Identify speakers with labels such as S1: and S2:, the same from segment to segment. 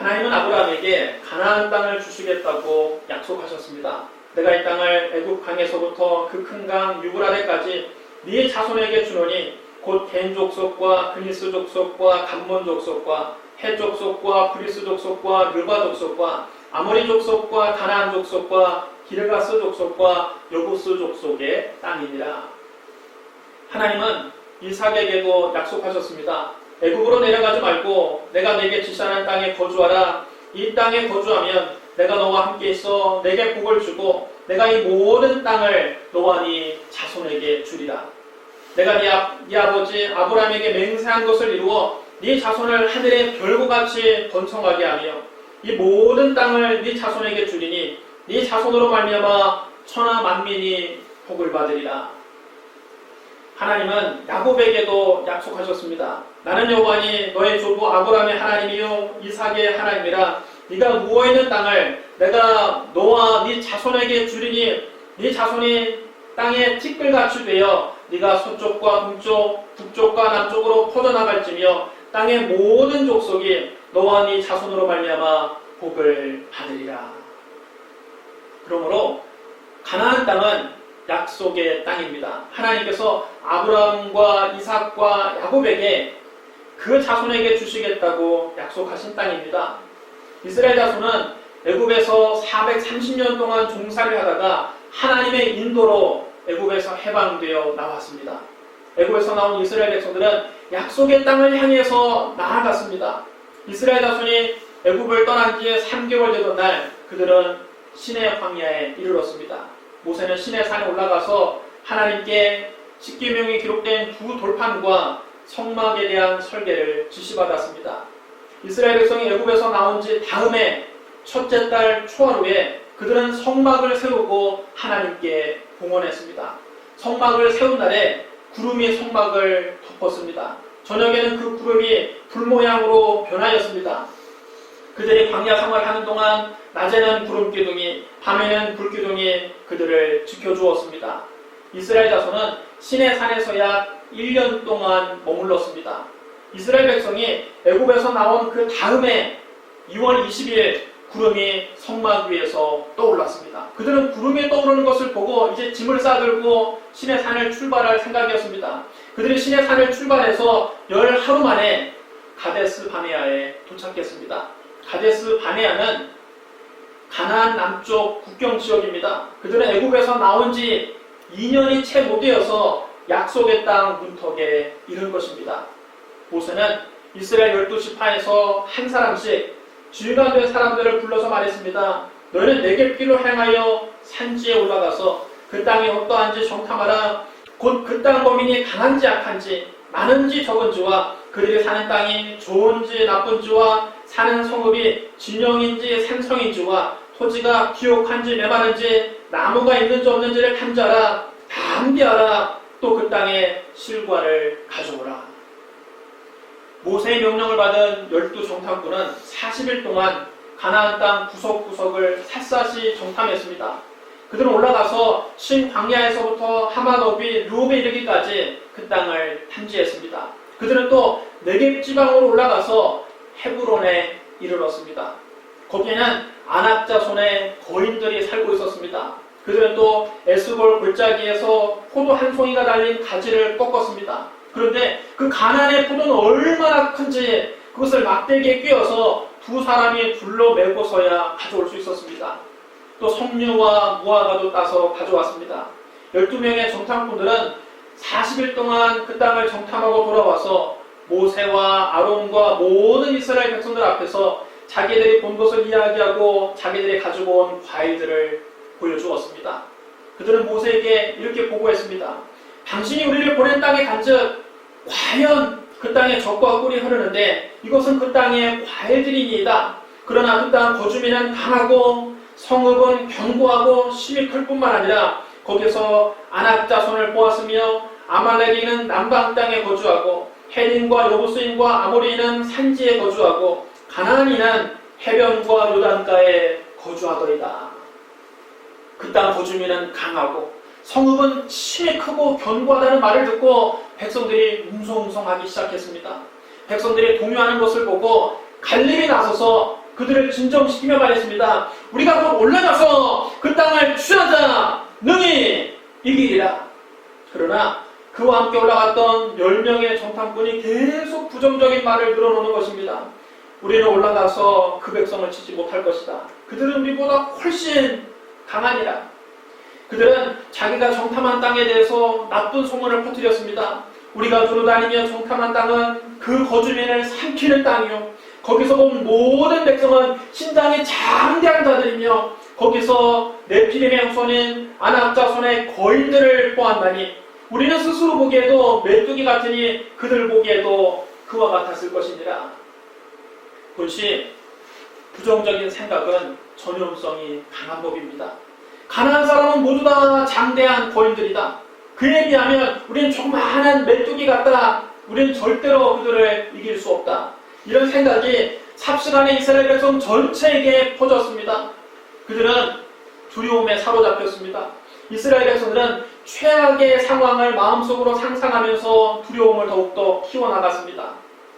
S1: 하나님은 아브라함에게 가나안 땅을 주시겠다고 약속하셨습니다. 내가 이 땅을 애굽 강에서부터 그 큰 강 유브라데까지 네 자손에게 주노니 곧 겐 족속과 그니스 족속과 감몬 족속과 헷 족속과 브리스 족속과 르바 족속과 아모리 족속과 가나안 족속과 기르가스 족속과 여부스 족속의 땅이니라. 하나님은 이삭에게도 약속하셨습니다. 애굽으로 내려가지 말고 내가 네게 지시하는 땅에 거주하라. 이 땅에 거주하면 내가 너와 함께 있어 내게 복을 주고 내가 이 모든 땅을 너와 네 자손에게 주리라. 내가 네 아버지 아브라함에게 맹세한 것을 이루어 네 자손을 하늘의 별과 같이 번성하게 하며 이 모든 땅을 네 자손에게 주리니 네 자손으로 말미암아 천하 만민이 복을 받으리라. 하나님은 야곱에게도 약속하셨습니다. 나는 여호와니 너의 조부 아브라함의 하나님이요 이삭의 하나님이라. 네가 누워있는 땅을 내가 너와 네 자손에게 주리니 네 자손이 땅에 티끌같이 되어 네가 서쪽과 동쪽 북쪽과 남쪽으로 퍼져나갈지며 땅의 모든 족속이 너와 네 자손으로 말미암아 복을 받으리라. 그러므로 가나안 땅은 약속의 땅입니다. 하나님께서 아브라함과 이삭과 야곱에게 그 자손에게 주시겠다고 약속하신 땅입니다. 이스라엘 자손은 애굽에서 430년 동안 종살이를 하다가 하나님의 인도로 애굽에서 해방되어 나왔습니다. 애굽에서 나온 이스라엘 백성들은 약속의 땅을 향해서 나아갔습니다. 이스라엘 자손이 애굽을 떠난 지 3개월 되던 날 그들은 시내 광야에 이르렀습니다. 모세는 시내 산에 올라가서 하나님께 십계명이 기록된 두 돌판과 성막에 대한 설계를 지시받았습니다. 이스라엘 백성이 애굽에서 나온 지 다음에 첫째 달 초하루에 그들은 성막을 세우고 하나님께 봉헌했습니다. 성막을 세운 날에 구름이 성막을 덮었습니다. 저녁에는 그 구름이 불 모양으로 변하였습니다. 그들이 광야 생활하는 동안 낮에는 구름 기둥이 밤에는 불 기둥이 그들을 지켜주었습니다. 이스라엘 자손은 시내 산에서 약 1년 동안 머물렀습니다. 이스라엘 백성이 애굽에서 나온 그 다음에 2월 20일 구름이 성막 위에서 떠올랐습니다. 그들은 구름이 떠오르는 것을 보고 이제 짐을 싸들고 시내 산을 출발할 생각이었습니다. 그들이 시내 산을 출발해서 열 하루 만에 가데스 바네아에 도착했습니다. 가데스 바네아는 가나안 남쪽 국경 지역입니다. 그들은 애굽에서 나온 지 2년이 채 못 되어서 약속의 땅 문턱에 이른 것입니다. 모세는 이스라엘 12지파에서 한 사람씩 주의가 된 사람들을 불러서 말했습니다. 너희는 내게 피로 행하여 산지에 올라가서 그 땅이 어떠한지 정탐하라. 곧 그 땅 거민이 강한지 약한지 많은지 적은지와 그들이 사는 땅이 좋은지 나쁜지와 사는 성읍이 진영인지 산성인지와 토지가 비옥한지 메마른지 나무가 있는지 없는지를 탐지하라. 다 암기하라. 또 그 땅의 실과를 가져오라. 모세의 명령을 받은 12정탐꾼은 40일 동안 가나안 땅 구석구석을 샅샅이 정탐했습니다. 그들은 올라가서 신광야에서부터 하마노비 루업에 이르기까지 그 땅을 탐지했습니다. 그들은 또 네겝 지방으로 올라가서 헤브론에 이르렀습니다. 거기에는 아낙 자손의 거인들이 살고 있었습니다. 그들은 또 에스골 골짜기에서 포도 한 송이가 달린 가지를 꺾었습니다. 그런데 그 가나안의 포도는 얼마나 큰지 그것을 막대기에 꿰어서 두 사람이 둘러 매고서야 가져올 수 있었습니다. 또 석류와 무화과도 따서 가져왔습니다. 12명의 정탐꾼들은 40일 동안 그 땅을 정탐하고 돌아와서 모세와 아론과 모든 이스라엘 백성들 앞에서 자기들이 본 것을 이야기하고 자기들이 가지고 온 과일들을 보여주었습니다. 그들은 모세에게 이렇게 보고했습니다. 당신이 우리를 보낸 땅에 간즉 과연 그 땅에 젖과 꿀이 흐르는데 이것은 그 땅의 과일들이니이다. 그러나 그 땅 거주민은 강하고 성읍은 견고하고 심이 클 뿐만 아니라 거기서 아낙 자손을 보았으며 아말렉인은 남방 땅에 거주하고 헷인과 여부스인과 아모리인은 산지에 거주하고 가나안인은 해변과 요단가에 거주하더이다. 그 땅 거주민은 강하고 성읍은 심히 크고 견고하다는 말을 듣고 백성들이 웅성웅성하기 시작했습니다. 백성들이 동요하는 것을 보고 갈렙이 나서서 그들을 진정시키며 말했습니다. 우리가 곧 올라가서 그 땅을 취하자 능히 이기리라. 그러나 그와 함께 올라갔던 10명의 정탐꾼이 계속 부정적인 말을 늘어놓는 것입니다. 우리는 올라가서 그 백성을 치지 못할 것이다. 그들은 우리보다 훨씬 강하니라. 그들은 자기가 정탐한 땅에 대해서 나쁜 소문을 퍼뜨렸습니다. 우리가 두루다니며 정탐한 땅은 그 거주민을 삼키는 땅이요, 거기서 본 모든 백성은 신장이 장대한 자들이며 거기서 네피림의 후손인 아낙 자손의 거인들을 보았나니 우리는 스스로 보기에도 메뚜기 같으니 그들 보기에도 그와 같았을 것이니라. 본시 부정적인 생각은 전염성이 강한 법입니다. 가난한 사람은 모두 다 장대한 거인들이다. 그에 비하면 우리는 조그마한 메뚜기 같다. 우리는 절대로 그들을 이길 수 없다. 이런 생각이 삽시간에 이스라엘 백성 전체에게 퍼졌습니다. 그들은 두려움에 사로잡혔습니다. 이스라엘 백성들은 최악의 상황을 마음속으로 상상하면서 두려움을 더욱더 키워나갔습니다.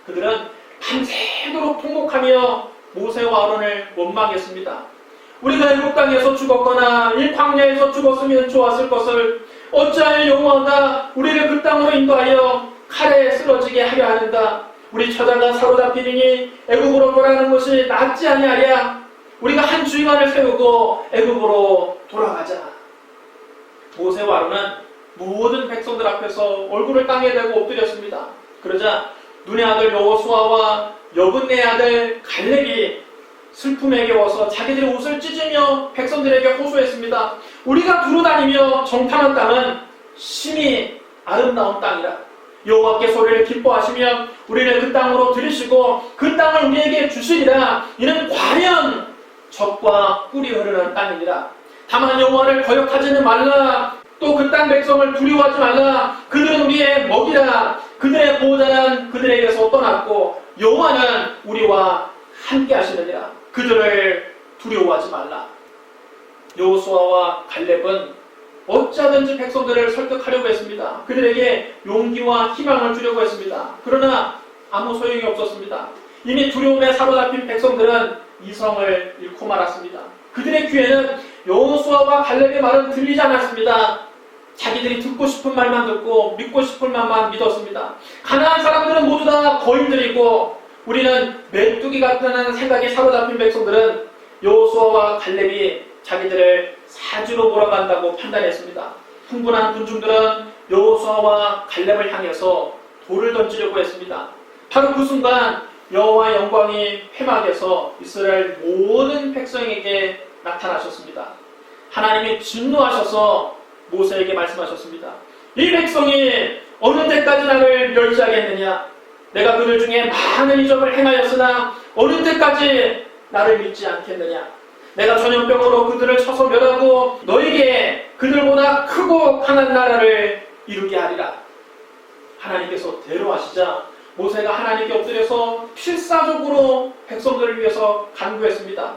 S1: 그들은 밤새도록 통곡하며 모세와 아론을 원망했습니다. 우리가 애굽 땅에서 죽었거나 이 광야에서 죽었으면 좋았을 것을 어찌하여 여호와가 우리를 그 땅으로 인도하여 칼에 쓰러지게 하려 하는가? 우리 처자가 사로잡히니 애굽으로 돌아가는 것이 낫지 아니하랴? 우리가 한 주기만을 세우고 애굽으로 돌아가자. 모세와 아론은 모든 백성들 앞에서 얼굴을 땅에 대고 엎드렸습니다. 그러자 눈의 아들 여호수아와 여분의 아들 갈렙이 슬픔에 겨워서 자기들의 옷을 찢으며 백성들에게 호소했습니다. 우리가 두루다니며 정탐한 땅은 심히 아름다운 땅이라. 여호와께 소리를 기뻐하시면 우리를 그 땅으로 들이시고 그 땅을 우리에게 주시리라. 이는 과연 젖과 꿀이 흐르는 땅이니라. 다만 여호와를 거역하지는 말라. 또 그 땅 백성을 두려워하지 말라. 그들은 우리의 먹이라. 그들의 보호자는 그들에게서 떠났고 여호와는 우리와 함께 하시느니라. 그들을 두려워하지 말라. 여호수아와 갈렙은 어찌하든지 백성들을 설득하려고 했습니다. 그들에게 용기와 희망을 주려고 했습니다. 그러나 아무 소용이 없었습니다. 이미 두려움에 사로잡힌 백성들은 이성을 잃고 말았습니다. 그들의 귀에는 여호수아와 갈렙의 말은 들리지 않았습니다. 자기들이 듣고 싶은 말만 듣고 믿고 싶은 말만 믿었습니다. 가나안 사람들은 모두 다 거인들이고 우리는 메뚜기 같다는 생각에 사로잡힌 백성들은 여호수아와 갈렙이 자기들을 사지로 몰아간다고 판단했습니다. 흥분한 군중들은 여호수아와 갈렙을 향해서 돌을 던지려고 했습니다. 바로 그 순간 여호와의 영광이 회막에서 이스라엘 모든 백성에게 나타나셨습니다. 하나님이 진노하셔서 모세에게 말씀하셨습니다. 이 백성이 어느 때까지 나를 멸시하겠느냐? 내가 그들 중에 많은 이적을 행하였으나 어느 때까지 나를 믿지 않겠느냐? 내가 전염병으로 그들을 쳐서 멸하고 너에게 그들보다 크고 강한 나라를 이루게 하리라. 하나님께서 대로하시자 모세가 하나님께 엎드려서 필사적으로 백성들을 위해서 간구했습니다.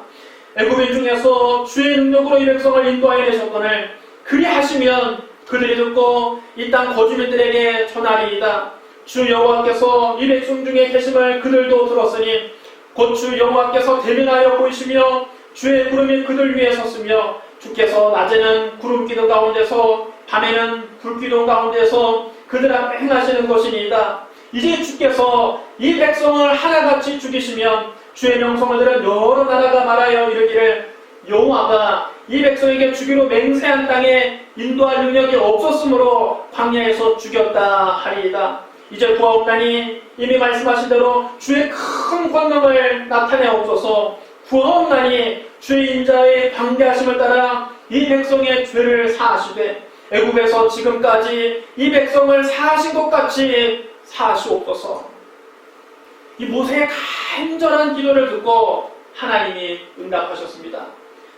S1: 애굽인 중에서 주의 능력으로 이 백성을 인도하여 내셨거늘 그리하시면 그들이 듣고 이 땅 거주민들에게 전하리이다. 주 여호와께서 이 백성 중에 계심을 그들도 들었으니 곧 주 여호와께서 대면하여 보이시며 주의 구름이 그들 위에 섰으며 주께서 낮에는 구름 기둥 가운데서 밤에는 불 기둥 가운데서 그들 앞에 행하시는 것이니이다. 이제 주께서 이 백성을 하나같이 죽이시면 주의 명성을 들은 여러 나라가 말하여 이르기를 여호와가 이 백성에게 주기로 맹세한 땅에 인도할 능력이 없었으므로 광야에서 죽였다 하리이다. 이제 구하옵나니 이미 말씀하신 대로 주의 큰 권능을 나타내옵소서. 구하옵나니 주의 인자의 광대하심을 따라 이 백성의 죄를 사하시되 애굽에서 지금까지 이 백성을 사하신 것 같이 사하시옵소서. 이 모세의 간절한 기도를 듣고 하나님이 응답하셨습니다.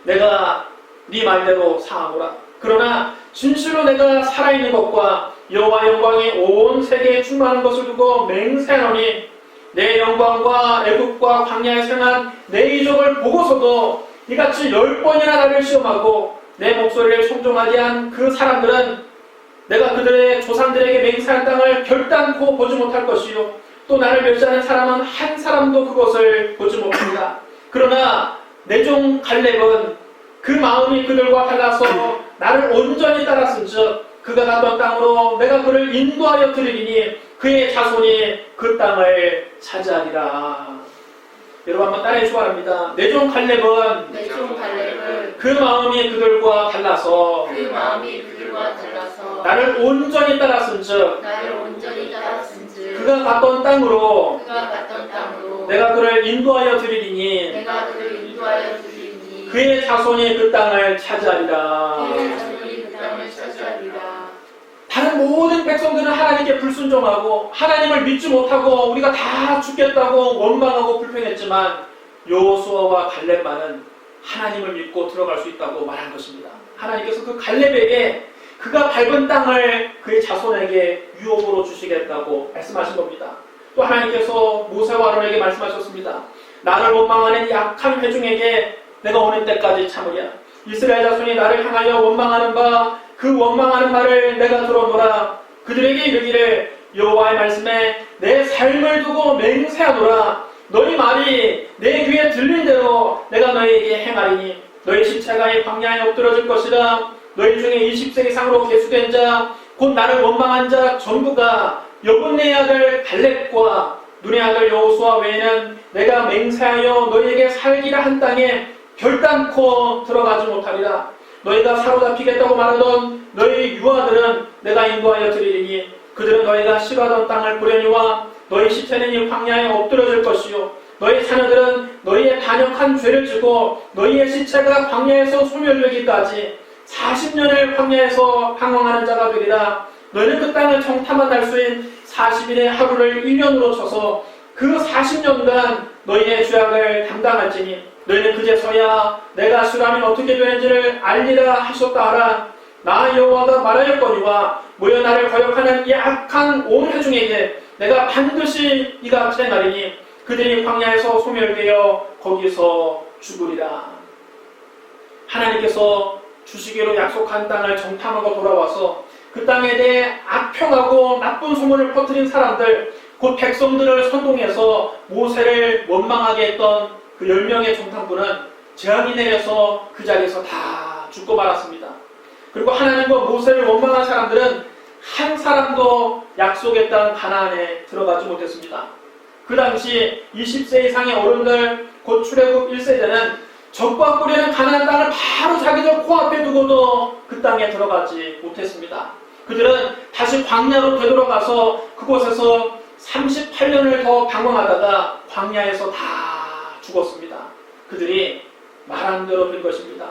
S1: 내가 네 말대로 사하노라. 그러나 진실로 내가 살아있는 것과 여호와 영광이 온 세계에 충만한 것을 두고 맹세하노니 내 영광과 애굽과 광야에서 행한 내 이적을 보고서도 이같이 10번이나 나를 시험하고 내 목소리를 청종하지 한 그 사람들은 내가 그들의 조상들에게 맹세한 땅을 결단코 보지 못할 것이요 또 나를 멸시하는 사람은 한 사람도 그것을 보지 못합니다. 그러나 내 종 갈렙은 그 마음이 그들과 달라서 나를 온전히 따랐은즉 그가 갔던 땅으로 내가 그를 인도하여 드리리니 그의 자손이 그 땅을 차지하리라. 여러분 한번 따라해 주시기 바랍니다. 내 종 갈렙은 그 마음이 그들과 달라서 나를 온전히 따랐은즉 그가 갔던 땅으로 내가 그를 인도하여 드리리니 그의 자손이 그 땅을 차지하리라. 다른 모든 백성들은 하나님께 불순종하고 하나님을 믿지 못하고 우리가 다 죽겠다고 원망하고 불평했지만 여호수아와 갈렙만은 하나님을 믿고 들어갈 수 있다고 말한 것입니다. 하나님께서 그 갈렙에게 그가 밟은 땅을 그의 자손에게 유업으로 주시겠다고 말씀하신 겁니다. 또 하나님께서 모세와 아론에게 말씀하셨습니다. 나를 원망하는 약한 회중에게 내가 오는 때까지 참으랴. 이스라엘 자손이 나를 향하여 원망하는 바 그 원망하는 말을 내가 들어노라. 그들에게 이르기를 여호와의 말씀에 내 삶을 두고 맹세하노라. 너희 말이 내 귀에 들린 대로 내가 너희에게 행하리니 너희 시체가 이 광야에 엎드러질 것이라. 너희 중에 20세 이상으로 계수된 자 곧 나를 원망한 자 전부가 여분네의 아들 갈렙과 눈의 아들 여호수아 외에는 내가 맹세하여 너희에게 살기라 한 땅에 결단코 들어가지 못하리라. 너희가 사로잡히겠다고 말하던 너희 유아들은 내가 인도하여 드리리니 그들은 너희가 싫어하던 땅을 보려니와 너희 시체는 이 광야에 엎드러질 것이요 너희 자녀들은 너희의 반역한 죄를 지고 너희의 시체가 광야에서 소멸되기까지 40년을 광야에서 방황하는 자가 되리라. 너희는 그 땅을 정탐한 날수인 40일의 하루를 1년으로 쳐서 그 40년간 너희의 죄악을 담당할지니 너희는 그제서야 내가 수람이 어떻게 되는지를 알리라 하셨다 하라. 나 여호와가 말하였거니와 모여 나를 거역하는 이 악한 온 회중에게 내가 반드시 이같이 행하리니 그들이 광야에서 소멸되어 거기서 죽으리라. 하나님께서 주시기로 약속한 땅을 정탐하고 돌아와서 그 땅에 대해 악평하고 나쁜 소문을 퍼뜨린 사람들 곧 백성들을 선동해서 모세를 원망하게 했던 그 10명의 정탐꾼은 재앙이 내려서 그 자리에서 다 죽고 말았습니다. 그리고 하나님과 모세를 원망한 사람들은 한 사람도 약속의 땅 가나안에 들어가지 못했습니다. 그 당시 20세 이상의 어른들 곧 출애굽 1세대는 적과 꾸려는 가나안 땅을 바로 자기들 코앞에 두고도 그 땅에 들어가지 못했습니다. 그들은 다시 광야로 되돌아가서 그곳에서 38년을 더 방황하다가 광야에서 다 죽었습니다. 그들이 말한 대로 된 것입니다.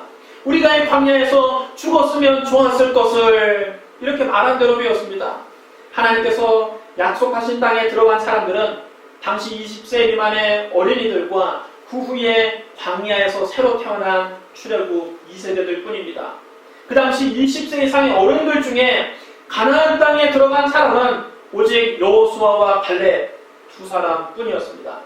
S1: 우리가 이 광야에서 죽었으면 좋았을 것을 이렇게 말한 대로 되었습니다. 하나님께서 약속하신 땅에 들어간 사람들은 당시 20세 미만의 어린이들과 그 후에 광야에서 새로 태어난 출애굽 2세대들 뿐입니다. 그 당시 20세 이상의 어른들 중에 가나안 땅에 들어간 사람은 오직 여호수아와 갈렙 두 사람 뿐이었습니다.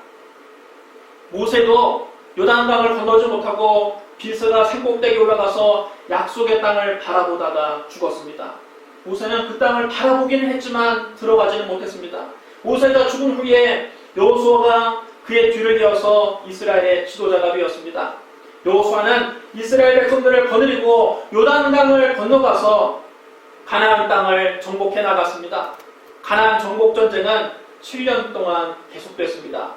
S1: 모세도 요단강을 건너지 못하고 비스가 산꼭대기에 올라가서 약속의 땅을 바라보다가 죽었습니다. 모세는 그 땅을 바라보기는 했지만 들어가지는 못했습니다. 모세가 죽은 후에 여호수아가 그의 뒤를 이어서 이스라엘의 지도자가 되었습니다. 여호수아는 이스라엘 백성들을 거느리고 요단강을 건너가서 가나안 땅을 정복해 나갔습니다. 가나안 정복 전쟁은 7년 동안 계속됐습니다.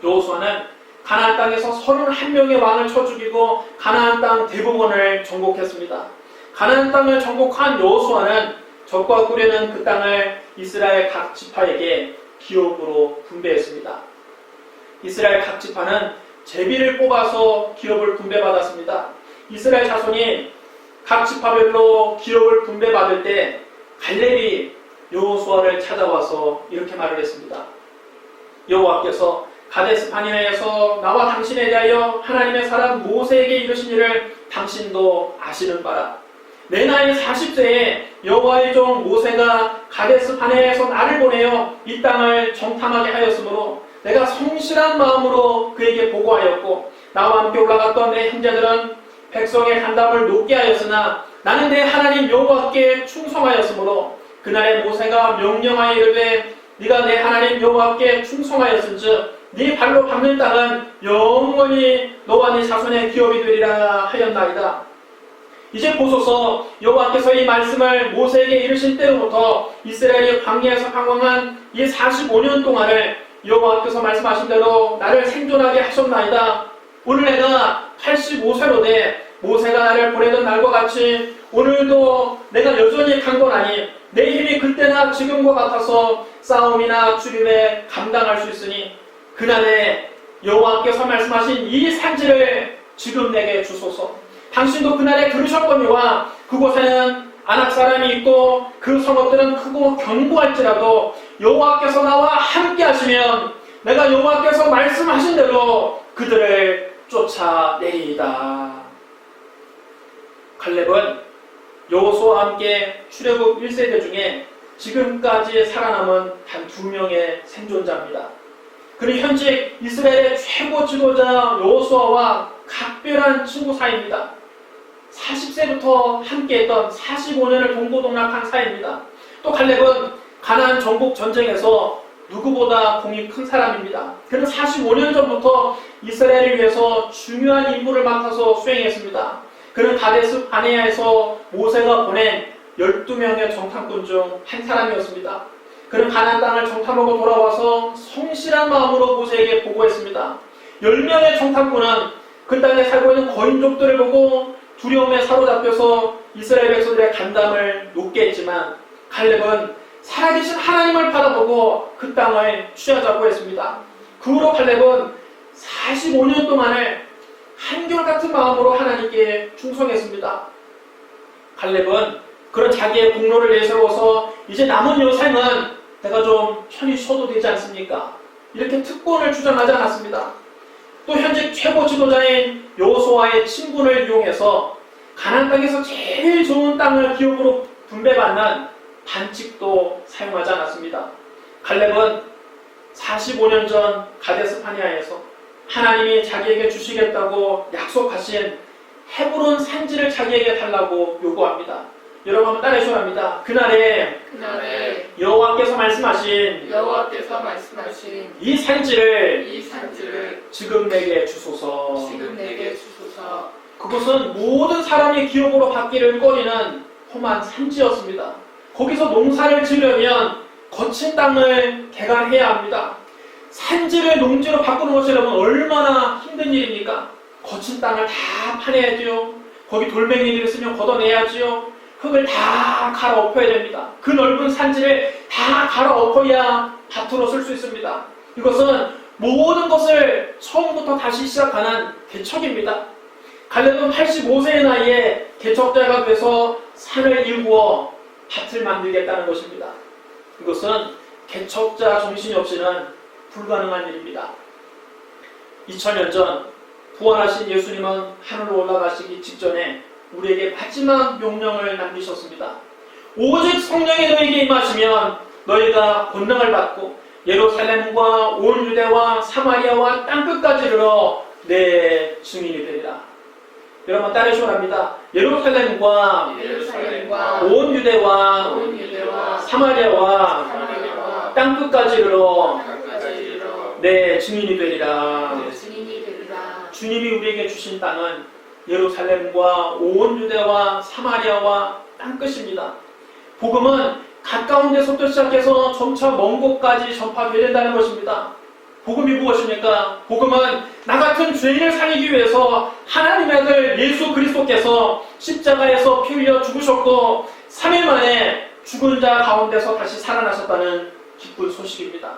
S1: 여호수아는 가나안 땅에서 31명의 왕을 쳐 죽이고 가나안 땅 대부분을 정복했습니다. 가나안 땅을 정복한 여호수아는 적과 꾸려는 그 땅을 이스라엘 각 지파에게 기업으로 분배했습니다. 이스라엘 각 지파는 제비를 뽑아서 기업을 분배받았습니다. 이스라엘 자손이 각 지파별로 기업을 분배받을 때 갈렙이 여호수아를 찾아와서 이렇게 말을 했습니다. 여호와께서 가데스 바네아에서 나와 당신에 대하여 하나님의 사람 모세에게 이르신 일을 당신도 아시는 바라. 내 나이 40세에 여호와의 종 모세가 가데스 바네아에서 나를 보내어 이 땅을 정탐하게 하였으므로 내가 성실한 마음으로 그에게 보고하였고 나와 함께 올라갔던 내 형제들은 백성의 간담을 높게 하였으나 나는 내 하나님 여호와께 충성하였으므로 그날에 모세가 명령하여 이르되 네가 내 하나님 여호와께 충성하였은즉 네 발로 밟는 땅은 영원히 너와 네 자손의 기업이 되리라 하였나이다. 이제 보소서, 여호와께서 이 말씀을 모세에게 이르신 때로부터 이스라엘이 광야에서 방황한 이 45년 동안을 여호와께서 말씀하신 대로 나를 생존하게 하셨나이다. 오늘 내가 85세로 돼 모세가 나를 보내던 날과 같이 오늘도 내가 여전히 강건하니 내 힘이 그때나 지금과 같아서 싸움이나 출입에 감당할 수 있으니 그날에 여호와께서 말씀하신 이 산지를 지금 내게 주소서. 당신도 그날에 들으셨거니와 그곳에는 아낙 사람이 있고 그 성읍들은 크고 견고할지라도 여호와께서 나와 함께 하시면 내가 여호와께서 말씀하신 대로 그들을 쫓아내리이다. 칼렙은 여호수아와 함께 출애굽 1세대 중에 지금까지 살아남은 단 2명의 생존자입니다. 그는 현직 이스라엘의 최고 지도자 여호수아와 각별한 친구 사이입니다. 40세부터 함께했던 45년을 동고동락한 사이입니다. 또 칼렙은 가나안 정복 전쟁에서 누구보다 공이 큰 사람입니다. 그는 45년 전부터 이스라엘을 위해서 중요한 임무를 맡아서 수행했습니다. 그는 가데스 바네아에서 모세가 보낸 12명의 정탐꾼 중 한 사람이었습니다. 그는 가나안 땅을 정탐하고 돌아와서 성실한 마음으로 모세에게 보고했습니다. 10명의 정탐꾼은 그 땅에 살고 있는 거인족들을 보고 두려움에 사로잡혀서 이스라엘 백성들의 간담을 높게 했지만 칼렙은 살아계신 하나님을 바라보고 그 땅을 취하자고 했습니다. 그 후로 칼렙은 45년 동안을 한결같은 마음으로 하나님께 충성했습니다. 칼렙은 그런 자기의 공로를 내세워서 이제 남은 여생은 내가 좀 편히 쉬어도 되지 않습니까? 이렇게 특권을 주장하지 않았습니다. 또 현직 최고 지도자인 여호수아의 친분을 이용해서 가나안 땅에서 제일 좋은 땅을 기업으로 분배받는 반칙도 사용하지 않았습니다. 칼렙은 45년 전 가데스 바네아에서 하나님이 자기에게 주시겠다고 약속하신 헤브론 산지를 자기에게 달라고 요구합니다. 여러분 한번 따라해 주랍니다. 그날에 여호와께서 말씀하신 이 산지를 지금 내게 주소서. 그곳은 모든 사람이 기업으로 받기를 꺼리는 험한 산지였습니다. 거기서 농사를 지으려면 거친 땅을 개간해야 합니다. 산지를 농지로 바꾸는 것이 여러분 얼마나 힘든 일입니까? 거친 땅을 다 파내야지요. 거기 돌멩이를 있으면 걷어내야지요. 흙을 다 갈아엎어야 됩니다. 그 넓은 산지를 다 갈아엎어야 밭으로 쓸 수 있습니다. 이것은 모든 것을 처음부터 다시 시작하는 개척입니다. 칼렙은 85세의 나이에 개척자가 돼서 산을 일구어 밭을 만들겠다는 것입니다. 이것은 개척자 정신이 없이는 불가능한 일입니다. 2000년 전 부활하신 예수님은 하늘로 올라가시기 직전에 우리에게 마지막 명령을 남기셨습니다. 오직 성령이 너에게 임하시면 너희가 권능을 받고 예루살렘과 온 유대와 사마리아와 땅끝까지 이르러 내 증인이 되리라. 여러분 따라해 주랍니다. 예루살렘과 온 유대와 사마리아와 땅끝까지 이르러 내 증인이 되리라. 주님이 우리에게 주신 땅은 예루살렘과 온 유대와 사마리아와 땅끝입니다. 복음은 가까운 데서부터 시작해서 점차 먼 곳까지 전파되어야 된다는 것입니다. 복음이 무엇입니까? 복음은 나 같은 죄인을 살리기 위해서 하나님의 아들 예수 그리스도께서 십자가에서 피 흘려 죽으셨고 3일 만에 죽은 자 가운데서 다시 살아나셨다는 기쁜 소식입니다.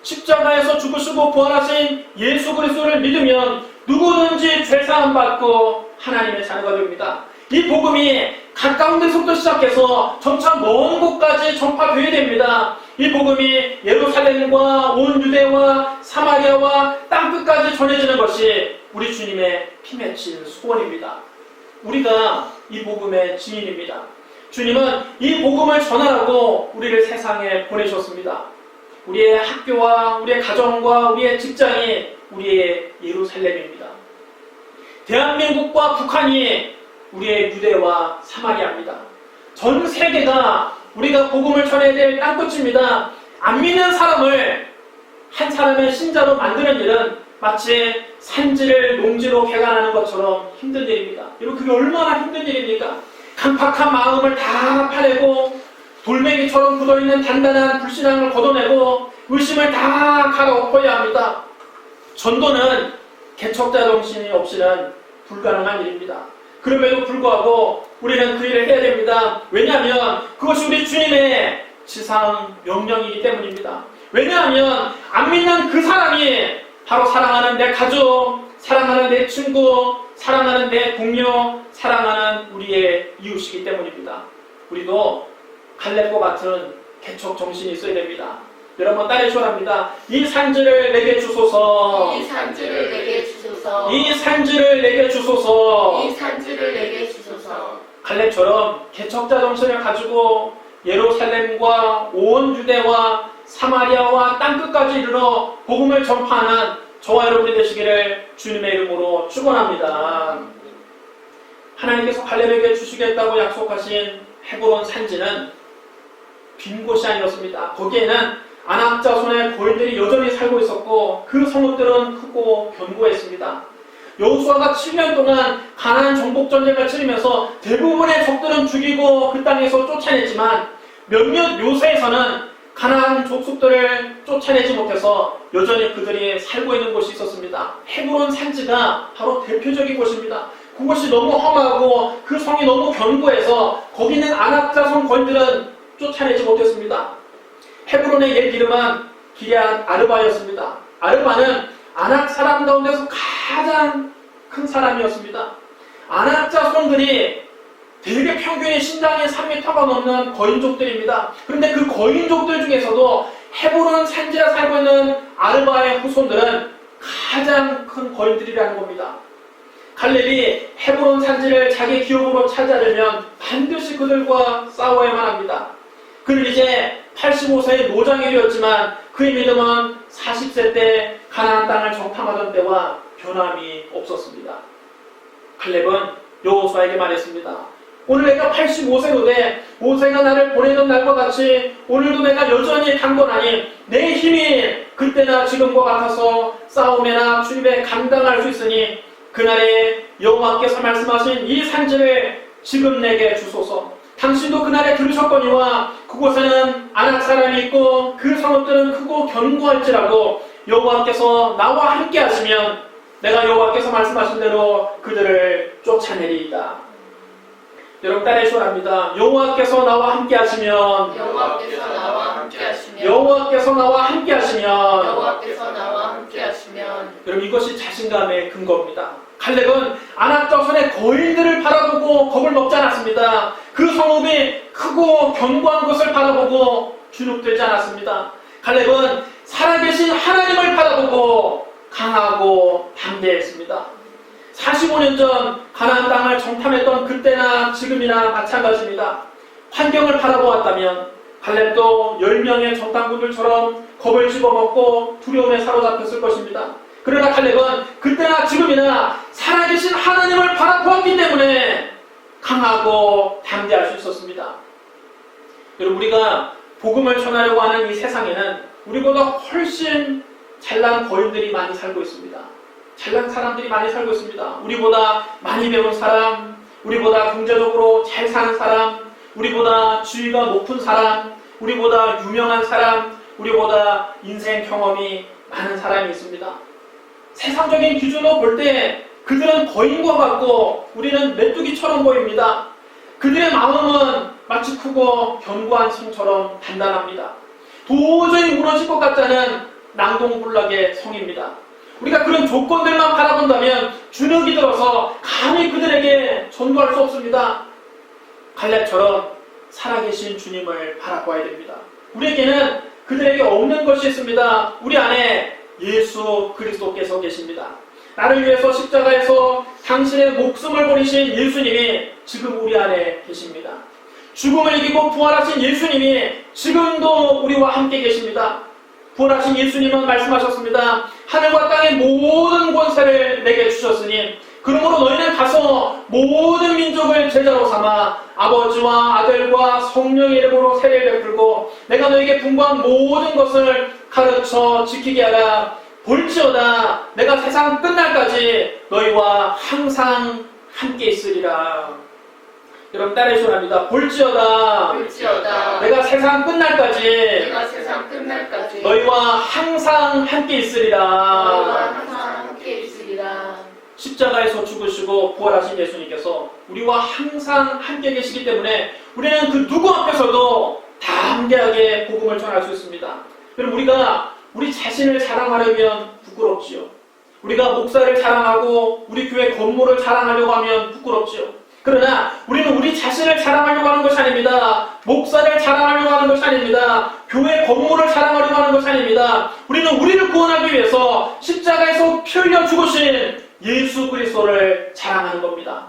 S1: 십자가에서 죽으시고 부활하신 예수 그리스도를 믿으면 누구든지 죄사함 받고 하나님의 자녀가 됩니다. 이 복음이 가까운 데서부터 시작해서 점차 먼 곳까지 전파되어야 됩니다. 이 복음이 예루살렘과 온 유대와 사마리아와 땅끝까지 전해지는 것이 우리 주님의 피 맺힌 소원입니다. 우리가 이 복음의 증인입니다. 주님은 이 복음을 전하라고 우리를 세상에 보내셨습니다. 우리의 학교와 우리의 가정과 우리의 직장이 우리의 예루살렘입니다. 대한민국과 북한이 우리의 유대와 사마리아입니다. 전 세계가 우리가 복음을 전해야 될 땅끝입니다. 안 믿는 사람을 한 사람의 신자로 만드는 일은 마치 산지를 농지로 개간하는 것처럼 힘든 일입니다. 여러분, 그게 얼마나 힘든 일입니까? 강팍한 마음을 다 파내고 돌멩이처럼 굳어있는 단단한 불신앙을 걷어내고 의심을 다 갈아엎어야 합니다. 전도는 개척자 정신이 없이는 불가능한 일입니다. 그럼에도 불구하고 우리는 그 일을 해야 됩니다. 왜냐하면 그것이 우리 주님의 지상 명령이기 때문입니다. 왜냐하면 안 믿는 그 사람이 바로 사랑하는 내 가족, 사랑하는 내 친구, 사랑하는 내 동료, 사랑하는 우리의 이웃이기 때문입니다. 우리도 갈렙과 같은 개척 정신이 있어야 됩니다. 여러분 따라해 주랍니다. 이 산지를 내게 주소서.
S2: 이 산지를 내게 주소서.
S1: 이 산지를 내게 주소서.
S2: 이 산지를 내게 주소서.
S1: 갈렙처럼 개척자 정신을 가지고 예루살렘과 온 유대와 사마리아와 땅끝까지 이르러 복음을 전파하는 저와 여러분이 되시기를 주님의 이름으로 축원합니다. 하나님께서 갈렙에게 주시겠다고 약속하신 헤브론 산지는 빈 곳이 아니었습니다. 거기에는 아낙 자손의 고인들이 여전히 살고 있었고 그 성읍들은 크고 견고했습니다. 여호수아가 7년 동안 가나안 정복 전쟁을 치르면서 대부분의 적들은 죽이고 그 땅에서 쫓아냈지만 몇몇 요새에서는 가나안 족속들을 쫓아내지 못해서 여전히 그들이 살고 있는 곳이 있었습니다. 헤브론 산지가 바로 대표적인 곳입니다. 그곳이 너무 험하고 그 성이 너무 견고해서 거기 있는 아낙 자손 거인들은 쫓아내지 못했습니다. 헤브론의 옛 이름은 기럇 아르바였습니다. 아르바는 아낙 사람 가운데서 가장 큰 사람이었습니다. 아낙 자손들이 되게 평균의 신장이 3m가 넘는 거인족들입니다. 그런데 그 거인족들 중에서도 헤브론 산지에 살고 있는 아르바의 후손들은 가장 큰 거인들이라는 겁니다. 갈렙이 헤브론 산지를 자기 기업으로 차지하려면 반드시 그들과 싸워야만 합니다. 그는 이제 85세의 노장이 되었지만 그의 믿음은 40세 때 가나안 땅을 정탐하던 때와 변함이 없었습니다. 갈렙은 여호수아에게 말했습니다. 오늘 내가 85세로 돼 모세가 나를 보내던 날과 같이 오늘도 내가 여전히 강건하니 내 힘이 그때나 지금과 같아서 싸움에나 출입에 감당할 수 있으니 그날에 여호와께서 말씀하신 이 산지를 지금 내게 주소서. 당신도 그날에 들으셨거니와 그곳에는 아낙 사람이 있고 그 성읍들은 크고 견고할지라도 여호와께서 나와 함께 하시면 내가 여호와께서 말씀하신 대로 그들을 쫓아내리이다. 여러분 따라해 주랍니다. 여호와께서 나와 함께 하시면
S2: 여호와께서 나와 함께 하시면
S1: 여호와께서 나와 함께 하시면
S2: 여호와께서 나와 함께 하시면
S1: 여러분 이것이 자신감의 근거입니다. 갈렙은 아낙 자손의 거인들을 바라보고 겁을 먹지 않았습니다. 그 성읍이 크고 견고한 것을 바라보고 주눅들지 않았습니다. 갈렙은 살아계신 하나님을 바라보고 강하고 담대했습니다. 45년 전 가나안 땅을 정탐했던 그때나 지금이나 마찬가지입니다. 환경을 바라보았다면 갈렙도 10명의 정탐꾼들처럼 겁을 집어먹고 두려움에 사로잡혔을 것입니다. 그러나 갈렙은 그때나 지금이나 살아계신 하나님을 바라보았기 때문에 강하고 담대할 수 있었습니다. 여러분 우리가 복음을 전하려고 하는 이 세상에는 우리보다 훨씬 잘난 거인들이 많이 살고 있습니다. 잘난 사람들이 많이 살고 있습니다. 우리보다 많이 배운 사람, 우리보다 경제적으로 잘 사는 사람, 우리보다 지위가 높은 사람, 우리보다 유명한 사람, 우리보다 인생 경험이 많은 사람이 있습니다. 세상적인 기준으로 볼 때 그들은 거인과 같고 우리는 메뚜기처럼 보입니다. 그들의 마음은 마치 크고 견고한 성처럼 단단합니다. 도저히 무너질 것 같다는 낭동불락의 성입니다. 우리가 그런 조건들만 바라본다면 주눅이 들어서 감히 그들에게 전도할 수 없습니다. 갈렙처럼 살아계신 주님을 바라봐야 됩니다. 우리에게는 그들에게 없는 것이 있습니다. 우리 안에 예수 그리스도께서 계십니다. 나를 위해서 십자가에서 당신의 목숨을 버리신 예수님이 지금 우리 안에 계십니다. 죽음을 이기고 부활하신 예수님이 지금도 우리와 함께 계십니다. 부활하신 예수님은 말씀하셨습니다. 하늘과 땅의 모든 권세를 내게 주셨으니 그러므로 너희는 가서 모든 민족을 제자로 삼아 아버지와 아들과 성령의 이름으로 세례를 베풀고 내가 너에게 분부한 모든 것을 가르쳐 지키게 하라. 볼지어다 내가 세상 끝날까지 너희와 항상 함께 있으리라. 여러분 따라해 주랍니다. 볼지어다 내가 세상 끝날까지
S2: 내가 세상 끝날까지
S1: 너희와 항상 함께 있으리라.
S2: 너희와 항상 함께 있으리라.
S1: 십자가에서 죽으시고 부활하신 예수님께서 우리와 항상 함께 계시기 때문에 우리는 그 누구 앞에서도 담대하게 복음을 전할 수 있습니다. 여러분 우리가 우리 자신을 자랑하려면 부끄럽지요. 우리가 목사를 자랑하고 우리 교회 건물을 자랑하려고 하면 부끄럽지요. 그러나 우리는 우리 자신을 자랑하려고 하는 것이 아닙니다. 목사를 자랑하려고 하는 것이 아닙니다. 교회 건물을 자랑하려고 하는 것이 아닙니다. 우리는 우리를 구원하기 위해서 십자가에서 피 흘려 죽으신 예수 그리스도를 자랑하는 겁니다.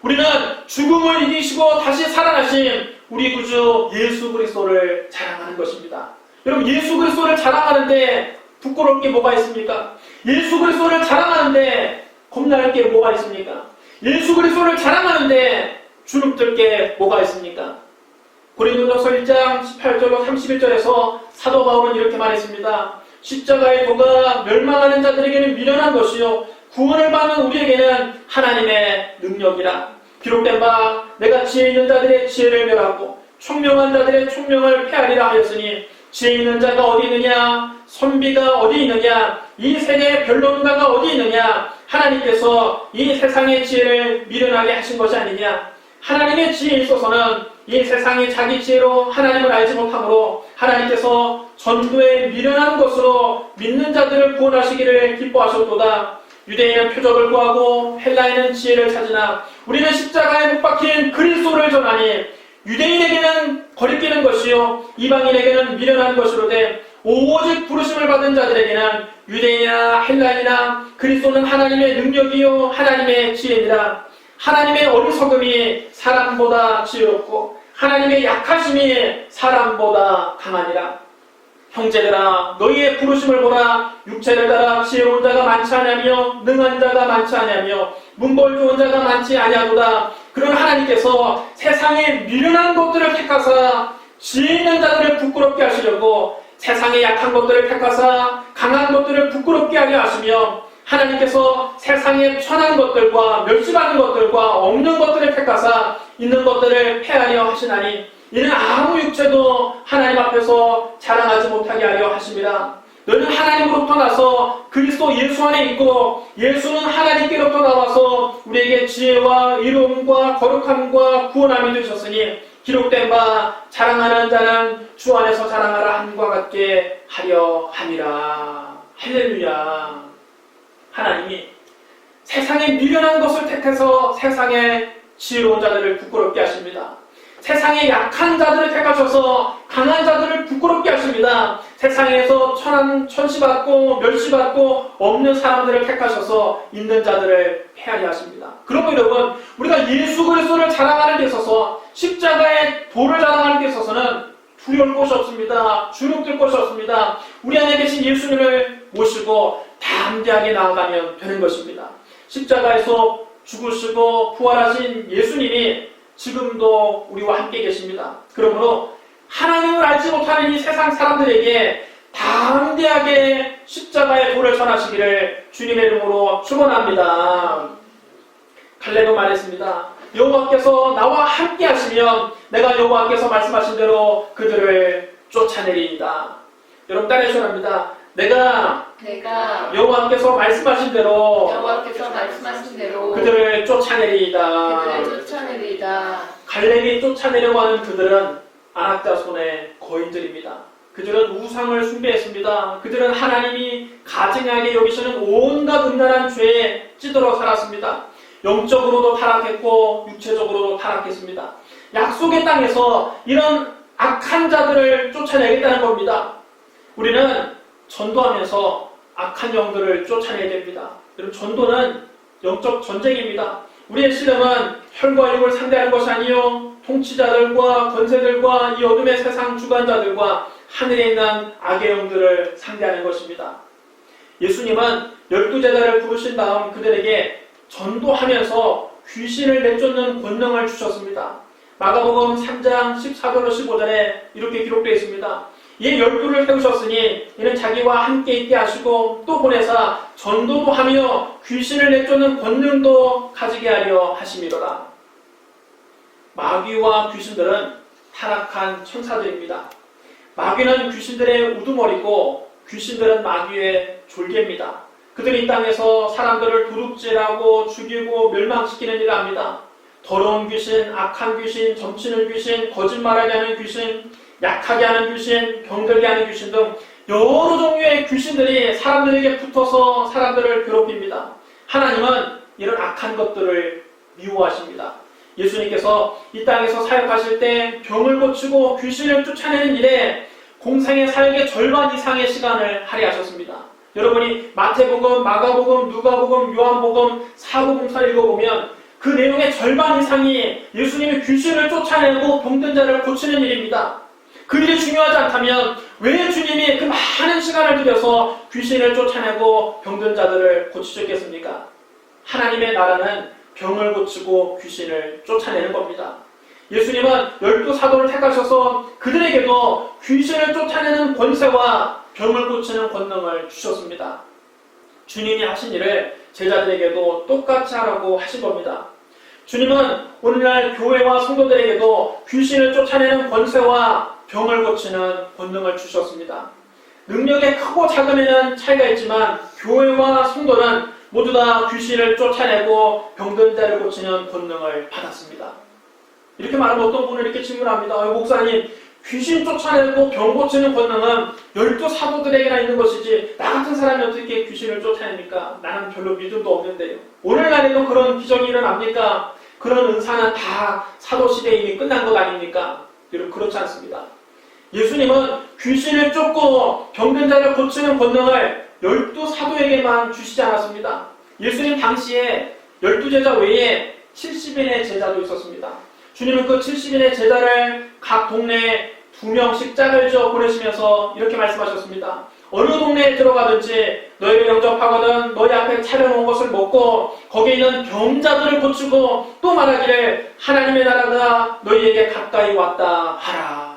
S1: 우리는 죽음을 이기시고 다시 살아나신 우리 구주 예수 그리스도를 자랑하는 것입니다. 여러분 예수 그리스도를 자랑하는데 부끄러울 게 뭐가 있습니까? 예수 그리스도를 자랑하는데 겁날 게 뭐가 있습니까? 예수 그리스도를 자랑하는데 주눅들 게 뭐가 있습니까? 고린도전서 1장 18절로 31절에서 사도 바울은 이렇게 말했습니다. 십자가의 도가 멸망하는 자들에게는 미련한 것이요 구원을 받는 우리에게는 하나님의 능력이라. 기록된 바 내가 지혜 있는 자들의 지혜를 멸하고 총명한 자들의 총명을 폐하리라 하였으니 지혜 있는 자가 어디 있느냐? 선비가 어디 있느냐? 이 세계의 변론가가 어디 있느냐? 하나님께서 이 세상의 지혜를 미련하게 하신 것이 아니냐? 하나님의 지혜에 있어서는 이 세상이 자기 지혜로 하나님을 알지 못하므로 하나님께서 전도에 미련한 것으로 믿는 자들을 구원하시기를 기뻐하셨도다. 유대인은 표적을 구하고 헬라인은 지혜를 찾으나 우리는 십자가에 못 박힌 그리스도를 전하니 유대인에게는 거리끼는 것이요 이방인에게는 미련한 것이로되 오직 부르심을 받은 자들에게는 유대인이나 헬라인이나 그리스도는 하나님의 능력이요 하나님의 지혜니라. 하나님의 어리석음이 사람보다 지혜롭고 하나님의 약하심이 사람보다 강하니라. 형제들아 너희의 부르심을 보라. 육체를 따라 지혜로운 자가 많지 아니하며 능한 자가 많지 아니하며 문벌 좋은 자가 많지 아니하도다. 그러나 하나님께서 세상의 미련한 것들을 택하사 지혜 있는 자들을 부끄럽게 하시려고 세상의 약한 것들을 택하사 강한 것들을 부끄럽게 하려 하시며 하나님께서 세상의 천한 것들과 멸시받는 것들과 없는 것들을 택하사 있는 것들을 폐하려 하시나니 이는 아무 육체도 하나님 앞에서 자랑하지 못하게 하려 하심이라. 너는 하나님으로부터 나서 그리스도 예수 안에 있고 예수는 하나님께로부터 나와서 우리에게 지혜와 이로움과 거룩함과 구원함이 되셨으니 기록된 바 자랑하는 자는 주 안에서 자랑하라 함과 같게 하려 함이라. 할렐루야. 하나님이 세상에 미련한 것을 택해서 세상의 지혜로운 자들을 부끄럽게 하십니다. 세상에 약한 자들을 택하셔서 강한 자들을 부끄럽게 하십니다. 세상에서 천시받고 멸시받고 없는 사람들을 택하셔서 있는 자들을 폐하려 하십니다. 그러면 여러분 우리가 예수 그리스도를 자랑하는 데 있어서 십자가의 도를 자랑하는 데 있어서는 두려울 것이 없습니다. 주눅들 것이 없습니다. 우리 안에 계신 예수님을 모시고 담대하게 나아가면 되는 것입니다. 십자가에서 죽으시고 부활하신 예수님이 지금도 우리와 함께 계십니다. 그러므로 하나님을 알지 못하는 이 세상 사람들에게 담대하게 십자가의 도를 전하시기를 주님의 이름으로 축원합니다. 갈렙은 말했습니다. 여호와께서 나와 함께 하시면 내가 여호와께서 말씀하신 대로 그들을 쫓아내리이다. 여러분 따라해 주랍니다. 내가 여호와께서 말씀하신 대로 그들을 쫓아내리이다. 갈렙이 쫓아내려고 하는 그들은 안악자손의 거인들입니다. 그들은 우상을 숭배했습니다. 그들은 하나님이 가증하게 여기시는 온갖 음란한 죄에 찌들어 살았습니다. 영적으로도 타락했고 육체적으로도 타락했습니다. 약속의 땅에서 이런 악한 자들을 쫓아내겠다는 겁니다. 우리는 전도하면서 악한 영들을 쫓아내야 됩니다. 여러분 전도는 영적 전쟁입니다. 우리의 씨름은 혈과 육을 상대하는 것이 아니요 통치자들과 권세들과 이 어둠의 세상 주관자들과 하늘에 있는 악의 영들을 상대하는 것입니다. 예수님은 12제자를 부르신 다음 그들에게 전도하면서 귀신을 내쫓는 권능을 주셨습니다. 마가복음 3장 14절로 15절에 이렇게 기록되어 있습니다. 이 12를 세우셨으니 이는 자기와 함께 있게 하시고 또 보내사 전도도 하며 귀신을 내쫓는 권능도 가지게 하려 하심이로라. 마귀와 귀신들은 타락한 천사들입니다. 마귀는 귀신들의 우두머리고 귀신들은 마귀의 졸개입니다. 그들이 이 땅에서 사람들을 도둑질하고 죽이고 멸망시키는 일을 합니다. 더러운 귀신, 악한 귀신, 점치는 귀신, 거짓말하게 하는 귀신, 약하게 하는 귀신, 병들게 하는 귀신 등 여러 종류의 귀신들이 사람들에게 붙어서 사람들을 괴롭힙니다. 하나님은 이런 악한 것들을 미워하십니다. 예수님께서 이 땅에서 사역하실 때 병을 고치고 귀신을 쫓아내는 일에 공생의 사역의 절반 이상의 시간을 할애하셨습니다. 여러분이 마태복음, 마가복음, 누가복음, 요한복음, 사복음서를 읽어보면 그 내용의 절반 이상이 예수님이 귀신을 쫓아내고 병든 자를 고치는 일입니다. 그 일이 중요하지 않다면 왜 주님이 그 많은 시간을 들여서 귀신을 쫓아내고 병든 자들을 고치셨겠습니까? 하나님의 나라는 병을 고치고 귀신을 쫓아내는 겁니다. 예수님은 12사도를 택하셔서 그들에게도 귀신을 쫓아내는 권세와 병을 고치는 권능을 주셨습니다. 주님이 하신 일을 제자들에게도 똑같이 하라고 하신 겁니다. 주님은 오늘날 교회와 성도들에게도 귀신을 쫓아내는 권세와 병을 고치는 권능을 주셨습니다. 능력의 크고 작음에는 차이가 있지만 교회와 성도는 모두 다 귀신을 쫓아내고 병든 자를 고치는 권능을 받았습니다. 이렇게 말하면 어떤 분은 이렇게 질문합니다. 목사님, 귀신 쫓아내고 병 고치는 권능은 12사도들에게나 있는 것이지 나 같은 사람이 어떻게 귀신을 쫓아냅니까? 나는 별로 믿음도 없는데요. 오늘날에도 그런 기적이 일어납니까? 그런 은사는 다 사도시대에 이미 끝난 것 아닙니까? 여러분, 그렇지 않습니다. 예수님은 귀신을 쫓고 병든 자를 고치는 권능을 12사도에게만 주시지 않았습니다. 예수님 당시에 12제자 외에 70인의 제자도 있었습니다. 주님은 그 70인의 제자를 각 동네에 2명씩 짝을 지어 보내시면서 이렇게 말씀하셨습니다. 어느 동네에 들어가든지 너희를 영접하거든 너희 앞에 차려놓은 것을 먹고 거기에 있는 병자들을 고치고 또 말하기를 하나님의 나라가 너희에게 가까이 왔다 하라.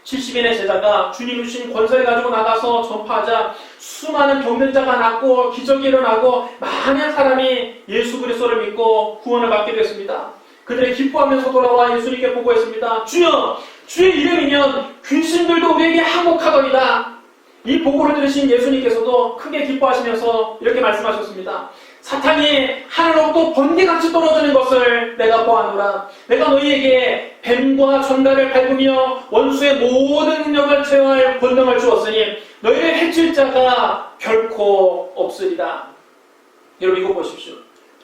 S1: 70인의 제자가 주님이 주신 권세를 가지고 나가서 전파하자 수많은 병든 자가 낫고 기적이 일어나고 많은 사람이 예수 그리스도를 믿고 구원을 받게 됐습니다. 그들이 기뻐하면서 돌아와 예수님께 보고했습니다. 주여, 주의 이름이면 귀신들도 우리에게 항복하더이다. 이 보고를 들으신 예수님께서도 크게 기뻐하시면서 이렇게 말씀하셨습니다. 사탄이 하늘로부터 번개같이 떨어지는 것을 내가 보아노라. 내가 너희에게 뱀과 전갈을 밟으며 원수의 모든 능력을 제어할 권능을 주었으니 너희를 해칠 자가 결코 없으리라. 여러분, 이거 보십시오.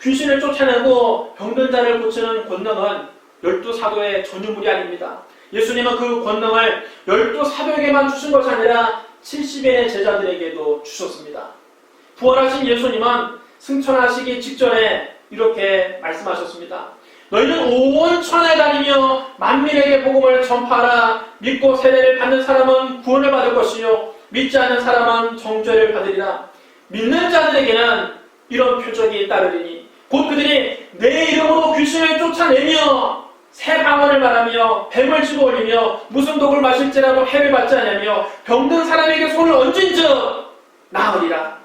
S1: 귀신을 쫓아내고 병든 자를 고치는 권능은 12사도의 전유물이 아닙니다. 예수님은 그 권능을 12사도에게만 주신 것이 아니라 70인의 제자들에게도 주셨습니다. 부활하신 예수님은 승천하시기 직전에 이렇게 말씀하셨습니다. 너희는 온 천하에 다니며 만민에게 복음을 전파하라. 믿고 세례를 받는 사람은 구원을 받을 것이요 믿지 않는 사람은 정죄를 받으리라. 믿는 자들에게는 이런 표적이 따르리니 곧 그들이 내 이름으로 귀신을 쫓아내며 새 방언을 말하며 뱀을 집어올리며 무슨 독을 마실지라도 해를 받지 않으며 병든 사람에게 손을 얹은즉 나으리라.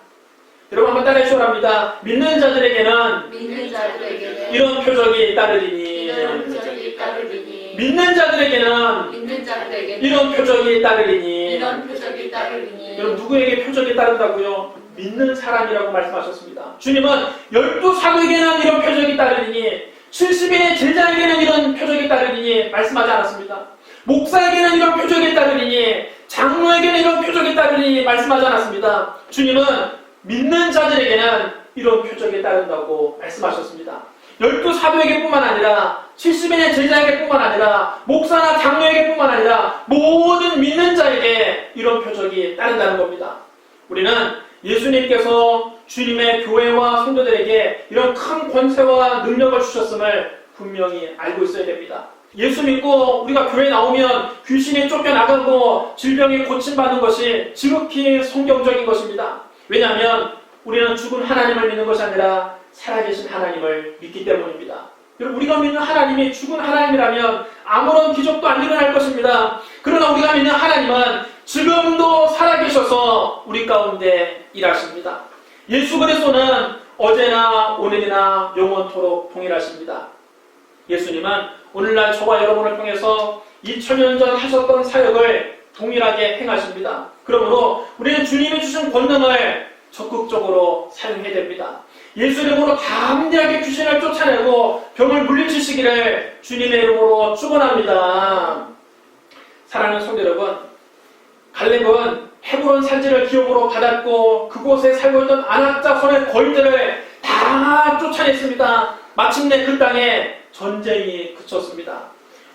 S1: 여러분, 한번 따라해 주시랍니다. 믿는 자들에게는 이런 표적이 따르리니 믿는 자들에게는 이런 표적이 따르리니 여러분, 누구에게 표적이 따른다고요? 믿는 사람이라고 말씀하셨습니다. 주님은 12사도에게는 이런 표적이 따르리니 70인의 제자에게는 이런 표적이 따르리니 말씀하지 않았습니다. 목사에게는 이런 표적이 따르리니 장로에게는 이런 표적이 따르리니 말씀하지 않았습니다. 주님은 믿는 자들에게는 이런 표적이 따른다고 말씀하셨습니다. 12사도에게 뿐만 아니라 70인의 제자에게 뿐만 아니라 목사나 장로에게 뿐만 아니라 모든 믿는 자에게 이런 표적이 따른다는 겁니다. 우리는 예수님께서 주님의 교회와 성도들에게 이런 큰 권세와 능력을 주셨음을 분명히 알고 있어야 됩니다. 예수 믿고 우리가 교회에 나오면 귀신이 쫓겨나가고 질병이 고침받는 것이 지극히 성경적인 것입니다. 왜냐하면 우리는 죽은 하나님을 믿는 것이 아니라 살아계신 하나님을 믿기 때문입니다. 여러분, 우리가 믿는 하나님이 죽은 하나님이라면 아무런 기적도 안 일어날 것입니다. 그러나 우리가 믿는 하나님은 지금도 살아계셔서 우리 가운데 일하십니다. 예수 그리스도는 어제나 오늘이나 영원토록 동일하십니다. 예수님은 오늘날 저와 여러분을 통해서 2000년 전 하셨던 사역을 동일하게 행하십니다. 그러므로 우리는 주님이 주신 권능을 적극적으로 사용해야 됩니다. 예수 이름으로 담대하게 귀신을 쫓아내고 병을 물리치시기를 주님의 이름으로 축원합니다. 사랑하는 성도 여러분, 갈렙은 헤브론 산지를 기업으로 받았고 그곳에 살고 있던 아낙 자손의 거인들을 다 쫓아냈습니다. 마침내 그 땅에 전쟁이 그쳤습니다.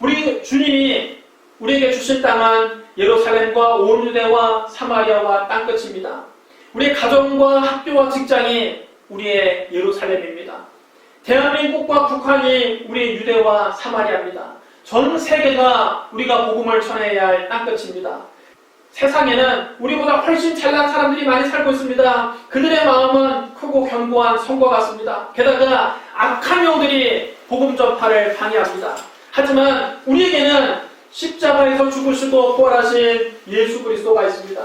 S1: 우리 주님이 우리에게 주신 땅은 예루살렘과 온 유대와 사마리아와 땅끝입니다. 우리의 가정과 학교와 직장이 우리의 예루살렘입니다. 대한민국과 북한이 우리의 유대와 사마리아입니다. 전 세계가 우리가 복음을 전해야 할 땅끝입니다. 세상에는 우리보다 훨씬 잘난 사람들이 많이 살고 있습니다. 그들의 마음은 크고 견고한 성과 같습니다. 게다가 악한 영들이 복음 전파를 방해합니다. 하지만 우리에게는 십자가에서 죽으시고 부활하신 예수 그리스도가 있습니다.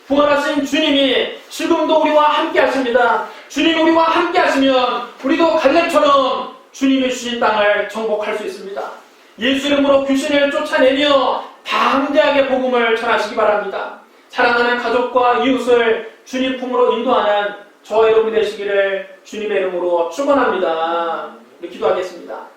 S1: 부활하신 주님이 지금도 우리와 함께 하십니다. 주님이 우리와 함께 하시면 우리도 갈렙처럼 주님이 주신 땅을 정복할 수 있습니다. 예수 이름으로 귀신을 쫓아내며 담대하게 복음을 전하시기 바랍니다. 사랑하는 가족과 이웃을 주님 품으로 인도하는 저와 여러분이 되시기를 주님의 이름으로 축원합니다. 우리 기도하겠습니다.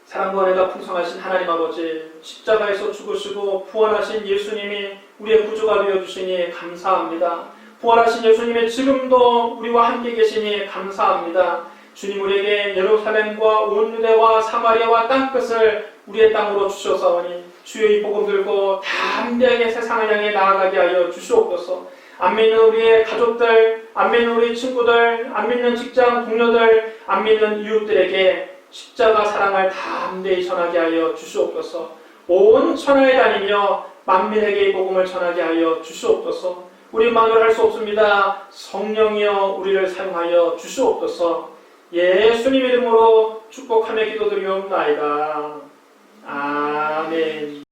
S1: 사랑과 은혜가 풍성하신 하나님 아버지, 십자가에서 죽으시고 부활하신 예수님이 우리의 구주가 되어주시니 감사합니다. 부활하신 예수님이 지금도 우리와 함께 계시니 감사합니다. 주님, 우리에게 예루살렘과 온 유대와 사마리아와 땅끝을 우리의 땅으로 주셔사오니 주의 이 복음 들고 담대하게 세상을 향해 나아가게 하여 주시옵소서. 안 믿는 우리의 가족들, 안 믿는 우리 친구들, 안 믿는 직장 동료들, 안 믿는 이웃들에게 십자가 사랑을 담대히 전하게 하여 주시옵소서. 온 천하에 다니며 만민에게 이 복음을 전하게 하여 주시옵소서. 우리만으로 할 수 없습니다. 성령이여 우리를 사용하여 주시옵소서. 예수님 이름으로 축복하며 기도드리옵나이다. 아멘.